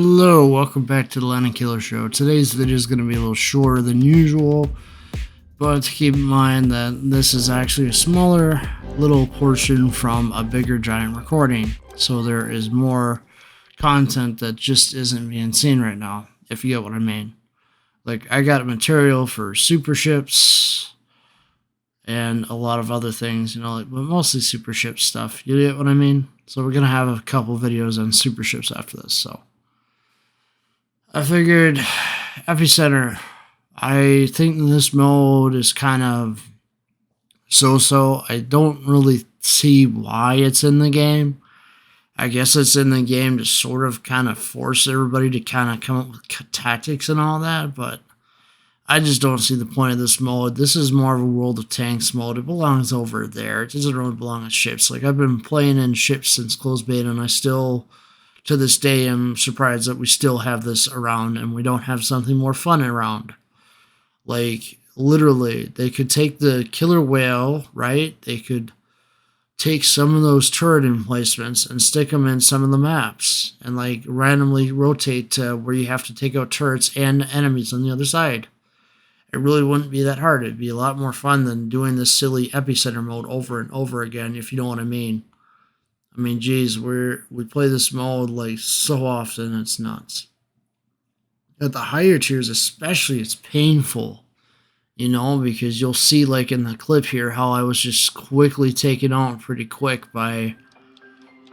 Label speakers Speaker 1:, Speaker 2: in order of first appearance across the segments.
Speaker 1: Hello, welcome back to the Landedkiller show. Today's video is going to be a little shorter than usual, but keep in mind that this is actually a smaller little portion from a bigger giant recording, so there is more content that just isn't being seen right now, if you get what I mean. Like, I got material for super ships and a lot of other things, but mostly super ship stuff, you get what I mean? So we're going to have a couple videos on super ships after this, so I figured Epicenter, I think this mode is kind of so-so. I don't really see why it's in the game. I guess it's in the game to sort of kind of force everybody to kind of come up with tactics and all that, but I just don't see the point of this mode. This is more of a World of Tanks mode. It belongs over there. It doesn't really belong in ships. Like, I've been playing in ships since closed beta, and I still, to this day, am surprised that we still have this around and we don't have something more fun around. Like, literally, they could take the killer whale, right? They could take some of those turret emplacements and stick them in some of the maps and, like, randomly rotate to where you have to take out turrets and enemies on the other side. It really wouldn't be that hard. It'd be a lot more fun than doing this silly Epicenter mode over and over again, if you know what I mean. I mean, geez, we play this mode like so often, it's nuts. At the higher tiers especially, it's painful, because you'll see, like in the clip here, how I was just quickly taken out pretty quick by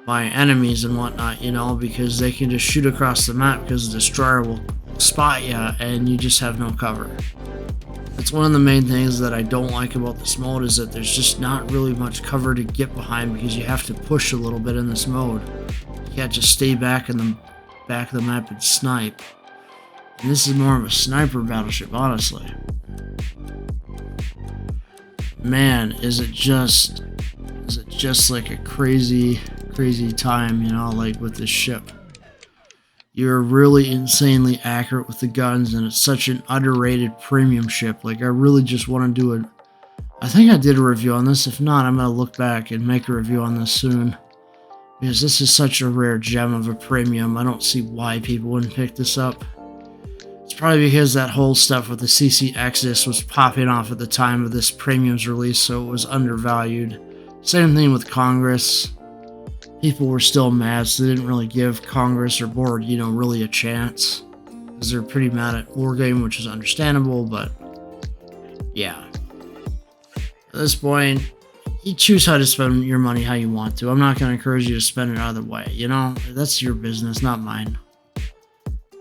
Speaker 1: enemies and whatnot, because they can just shoot across the map because the destroyer will spot you and you just have no cover. That's one of the main things that I don't like about this mode, is that there's just not really much cover to get behind because you have to push a little bit in this mode. You can't just stay back in the back of the map and snipe. And this is more of a sniper battleship, honestly. Man, is it just like a crazy time, like with this ship. You're really insanely accurate with the guns, and it's such an underrated premium ship. Like, I really just want to do it. I think I did a review on this. If not, I'm going to look back and make a review on this soon, because this is such a rare gem of a premium. I don't see why people wouldn't pick this up. It's probably because that whole stuff with the CC Exodus was popping off at the time of this premium's release, so it was undervalued. Same thing with Congress. People were still mad, so they didn't really give Congress or Board, really a chance, because they're pretty mad at Wargame, which is understandable, but yeah. At this point, you choose how to spend your money how you want to. I'm not going to encourage you to spend it either way, That's your business, not mine.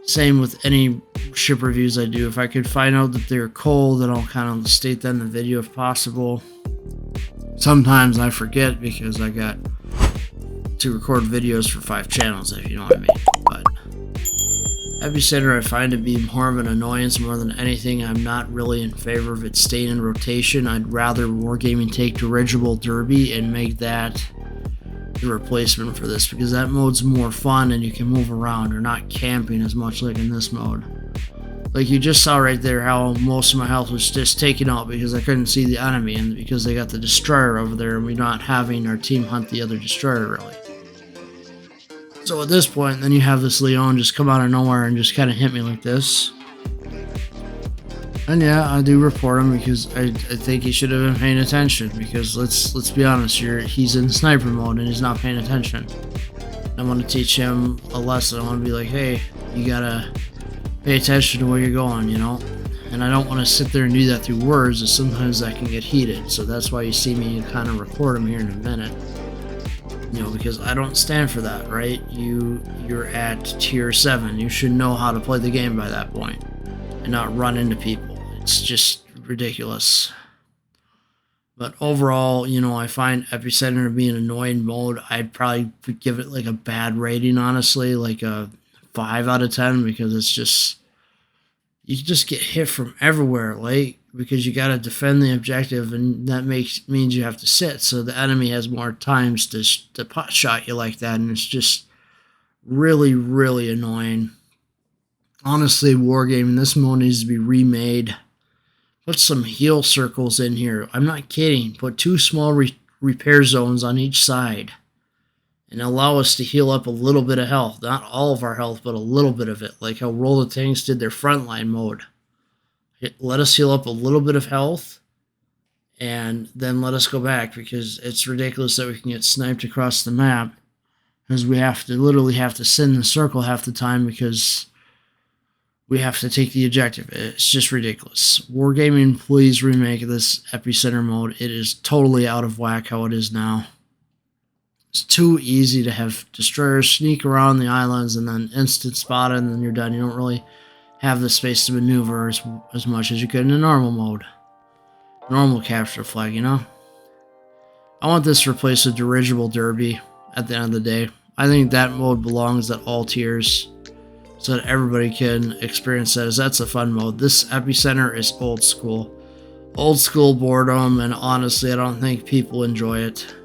Speaker 1: Same with any ship reviews I do. If I could find out that they're cold, then I'll kind of state that in the video if possible. Sometimes I forget because I got to record videos for 5 channels, if you know what I mean. But Epicenter, I find to be more of an annoyance more than anything. I'm not really in favor of it staying in rotation. I'd rather Wargaming take Dirigible Derby and make that the replacement for this, because that mode's more fun and you can move around. You're not camping as much like in this mode. Like, you just saw right there how most of my health was just taken out because I couldn't see the enemy, and because they got the destroyer over there and we're not having our team hunt the other destroyer really. So at this point, then you have this Leon just come out of nowhere and just kind of hit me like this. And yeah, I do report him because I think he should have been paying attention, because let's be honest here, he's in sniper mode and he's not paying attention. I want to teach him a lesson. I want to be like, hey, you gotta pay attention to where you're going, And I don't want to sit there and do that through words, as sometimes that can get heated. So that's why you see me kind of record him here in a minute. Because I don't stand for that, right? You're at tier 7. You should know how to play the game by that point and not run into people. It's just ridiculous. But overall, I find Epicenter to be an annoying mode. I'd probably give it like a bad rating, honestly, like a 5 out of 10, because it's just, you just get hit from everywhere, like, because you got to defend the objective, and that means you have to sit, so the enemy has more times to pot shot you like that, and it's just really, really annoying. Honestly, Wargaming, this mode needs to be remade. Put some heal circles in here. I'm not kidding. Put 2 small repair zones on each side. and allow us to heal up a little bit of health. Not all of our health, but a little bit of it. Like how Roll the Tanks did their frontline mode. Let us heal up a little bit of health, and then let us go back, because it's ridiculous that we can get sniped across the map, because we literally have to sit in the circle half the time because we have to take the objective. It's just ridiculous. Wargaming, please remake this Epicenter mode. It is totally out of whack how it is now. It's too easy to have destroyers sneak around the islands and then instant spot it, and then you're done. You don't really have the space to maneuver as much as you could in a normal mode. Normal capture flag, you know? I want this replaced with dirigible derby at the end of the day. I think that mode belongs at all tiers so that everybody can experience that, as that's a fun mode. This Epicenter is old school. Old school boredom, and honestly, I don't think people enjoy it.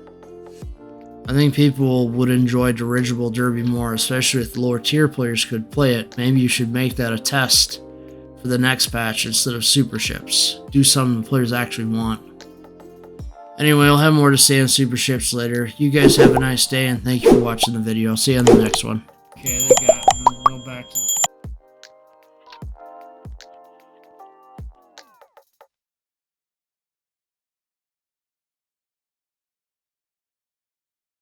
Speaker 1: I think people would enjoy dirigible derby more, especially if lower tier players could play it. Maybe you should make that a test for the next patch instead of super ships. Do something the players actually want. Anyway, I'll have more to say on super ships later. You guys have a nice day, and thank you for watching the video. I'll see you on the next one. Okay, they got. I'm gonna go back to the